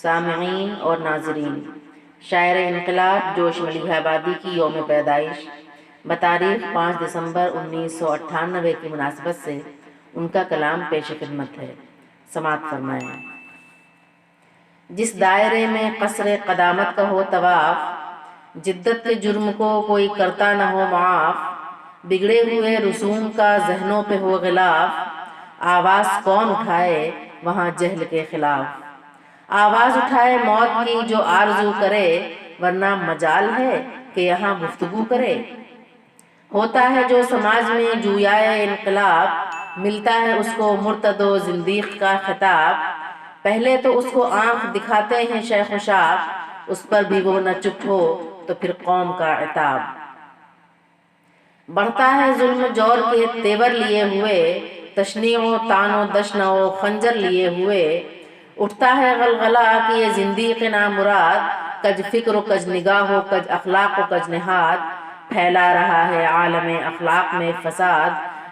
سامعین اور ناظرین، شاعر انقلاب جوش ملیح آبادی کی یوم پیدائش بتاریخ 5 دسمبر 1998 کی مناسبت سے ان کا کلام پیش خدمت ہے، سماعت فرمائیں۔ جس دائرے میں قصر قدامت کا ہو طواف، جدت کے جرم کو کوئی کرتا نہ ہو معاف، بگڑے ہوئے رسوم کا ذہنوں پہ ہو غلاف، آواز کون اٹھائے وہاں جہل کے خلاف؟ آواز اٹھائے موت کی جو آرزو کرے، ورنہ مجال ہے کہ یہاں گفتگو کرے۔ ہوتا ہے جو سماج میں جویائے انقلاب، ملتا ہے اس کو مرتد و زندیق کا خطاب۔ پہلے تو اس کو آنکھ دکھاتے ہیں شیخ و شاب، اس پر بھی وہ نہ چپ ہو تو پھر قوم کا عتاب۔ بڑھتا ہے ظلم جور کے تیور لیے ہوئے، تشنیع و طعن و دشن و خنجر لیے ہوئے۔ اٹھتا ہے غلغلہ کہ یہ زندیق نامراد، کج فکر و کج نگاہ و کج اخلاق و کج نہاد، پھیلا رہا ہے عالم اخلاق میں فساد۔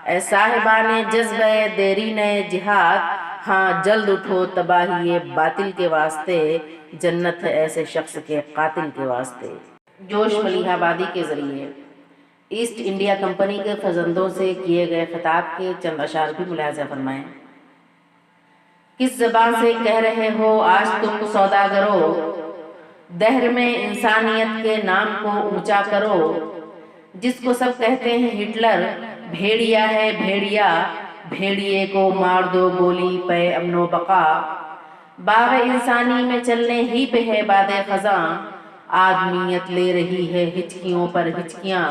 اے صاحبان جذبہ دیرین جہاد، ہاں جلد اٹھو تباہی باطل کے واسطے، جنت ہے ایسے شخص کے قاتل کے واسطے۔ جوش ملیح آبادی کے ذریعے ایسٹ انڈیا کمپنی کے فرزندوں سے کیے گئے خطاب کے چند اشعار بھی ملاحظہ فرمائیں۔ کس زبان سے کہہ رہے ہو آج تم سوداگرو، دہر میں انسانیت کے نام کو اونچا کرو۔ جس کو سب کہتے ہیں ہٹلر، بھیڑیا ہے بھیڑیا، بھیڑیے کو مار دو گولی پے امن و بقا۔ باغ انسانی میں چلنے ہی پہ ہے باد خزاں، آدمیت لے رہی ہے ہچکیوں پر ہچکیاں۔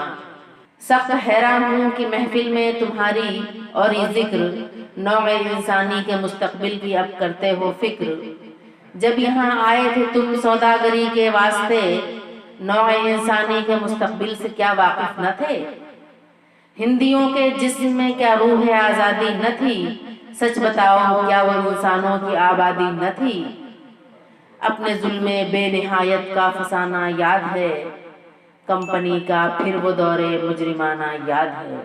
سخت حیران ہوں کہ محفل میں تمہاری اور یہ ذکر، نوع انسانی کے مستقبل کی اب کرتے ہو فکر۔ جب یہاں آئے تھے تم سوداگری کے واسطے، نوع انسانی کے مستقبل سے کیا واقف نہ تھے؟ ہندیوں کے جسم میں کیا روح آزادی نہ تھی؟ سچ بتاؤ کیا وہ انسانوں کی آبادی نہ تھی؟ اپنے ظلم بے نہایت کا فسانہ یاد ہے، کمپنی کا پھر وہ دور مجرمانہ یاد ہے۔